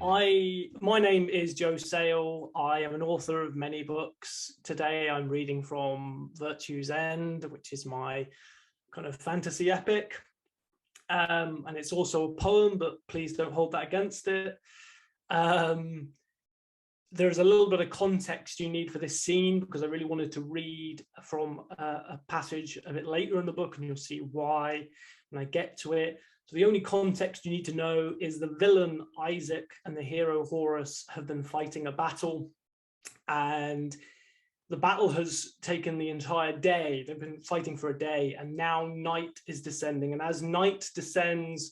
My name is Joe Sale. I am an author of many books. Today I'm reading from Virtue's End, which is my kind of fantasy epic. And it's also a poem, but please don't hold that against it. There's a little bit of context you need for this scene because I really wanted to read from a passage a bit later in the book, and you'll see why when I get to it. So the only context you need to know is the villain Isaac and the hero Horus have been fighting a battle, and the battle has taken the entire day. They've been fighting for a day, and now night is descending. And as night descends,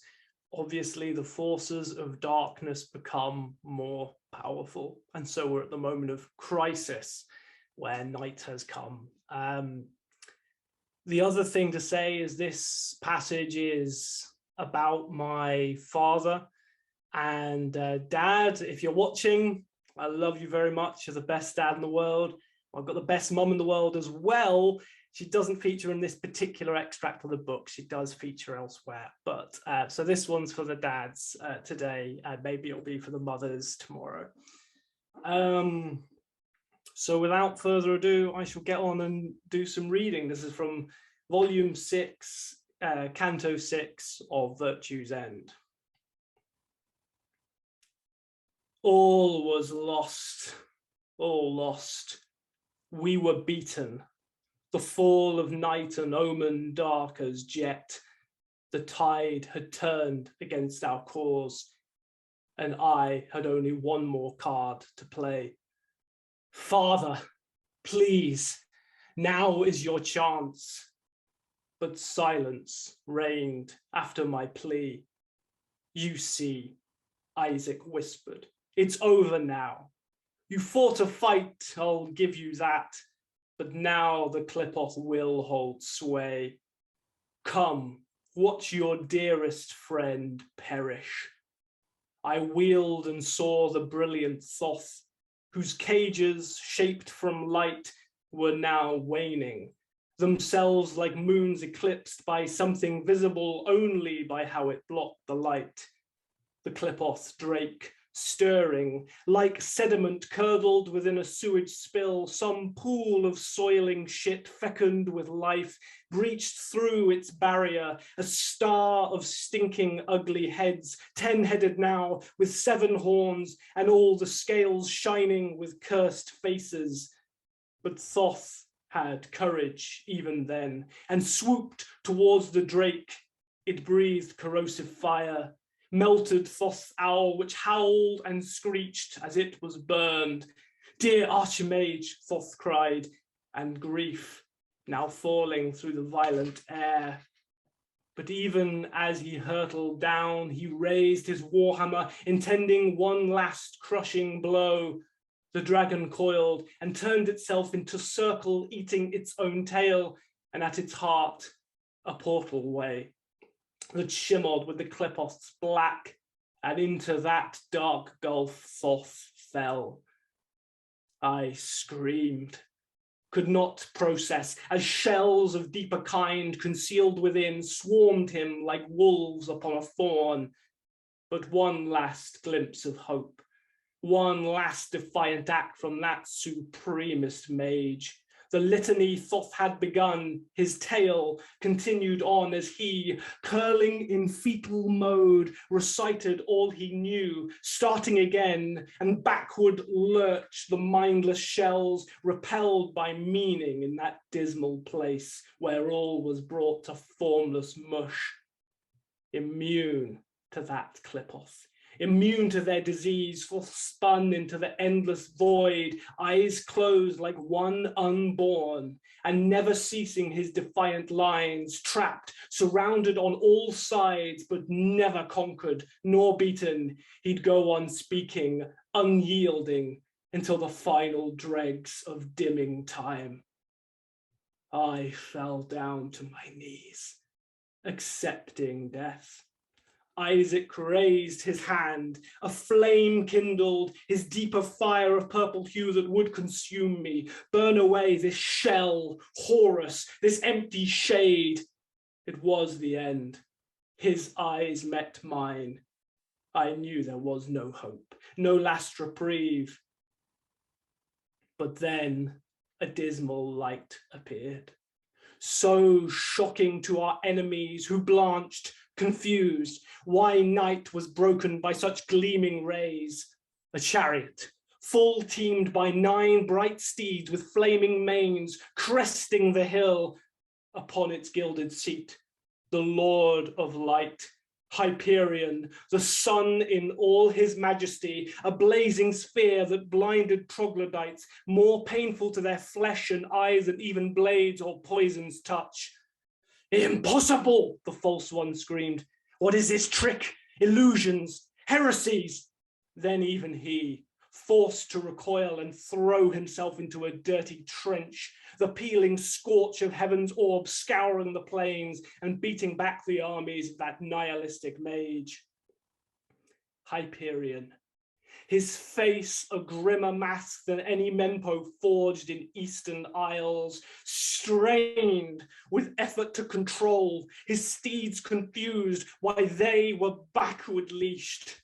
obviously the forces of darkness become more powerful. And so we're at the moment of crisis where night has come. The other thing to say is this passage is about my father and dad. If you're watching, I love you very much. You're the best dad in the world. I've got the best mum in the world as well. She doesn't feature in this particular extract of the book. She does feature elsewhere. But so this one's for the dads today, and maybe it'll be for the mothers tomorrow. So without further ado, I shall get on and do some reading. This is from volume 6, canto 6 of Virtue's End. All was lost, all lost. We were beaten. The fall of night an omen dark as jet. The tide had turned against our cause, and I had only one more card to play. Father, please, now is your chance. But silence reigned after my plea. You see, Isaac whispered, it's over now. You fought a fight, I'll give you that. But now the Qliphoth will hold sway. Come, watch your dearest friend perish. I wheeled and saw the brilliant Thoth, whose cages, shaped from light, were now waning, themselves like moons eclipsed by something visible only by how it blocked the light. The Qliphoth drake, stirring, like sediment curdled within a sewage spill, some pool of soiling shit fecund with life, breached through its barrier, a star of stinking ugly heads, 10-headed now, with 7 horns, and all the scales shining with cursed faces. But Thoth had courage even then, and swooped towards the drake. It breathed corrosive fire, melted Thoth's owl, which howled and screeched as it was burned. Dear Archimage, Thoth cried, and grief now falling through the violent air. But even as he hurtled down, he raised his warhammer, intending one last crushing blow. The dragon coiled and turned itself into circle, eating its own tail, and at its heart, a portal way that shimmered with the Qliphoth's black, and into that dark gulf Thoth fell. I screamed, could not process, as shells of deeper kind concealed within swarmed him like wolves upon a thorn. But one last glimpse of hope, one last defiant act from that supremest mage. The litany Thoth had begun, his tale continued on as he, curling in fetal mode, recited all he knew, starting again, and backward lurched the mindless shells, repelled by meaning in that dismal place where all was brought to formless mush. Immune to that Qliphoth, immune to their disease, spun into the endless void, eyes closed like one unborn, and never ceasing his defiant lines, trapped, surrounded on all sides, but never conquered nor beaten. He'd go on speaking, unyielding, until the final dregs of dimming time. I fell down to my knees, accepting death. Isaac raised his hand, a flame kindled, his deeper fire of purple hue that would consume me, burn away this shell, Horus, this empty shade. It was the end. His eyes met mine. I knew there was no hope, no last reprieve. But then a dismal light appeared, so shocking to our enemies who blanched, confused, why night was broken by such gleaming rays. A chariot, full teamed by 9 bright steeds with flaming manes, cresting the hill. Upon its gilded seat, the Lord of Light, Hyperion, the sun in all his majesty, a blazing sphere that blinded troglodytes, more painful to their flesh and eyes than even blades or poisons touch. Impossible, the false one screamed. What is this trick? Illusions, heresies. Then even he, forced to recoil and throw himself into a dirty trench, the peeling scorch of heaven's orb scouring the plains and beating back the armies of that nihilistic mage. Hyperion, his face a grimmer mask than any Mempo forged in eastern isles, strained with effort to control, his steeds confused why they were backward leashed.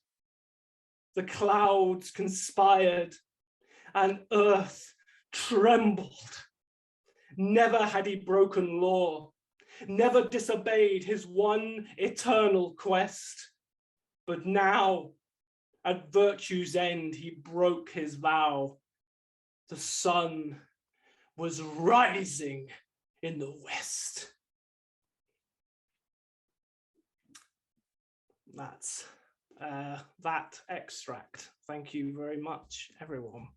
The clouds conspired and earth trembled. Never had he broken law, never disobeyed his one eternal quest. But now, at virtue's end, he broke his vow. The sun was rising in the west. That's that extract. Thank you very much, everyone.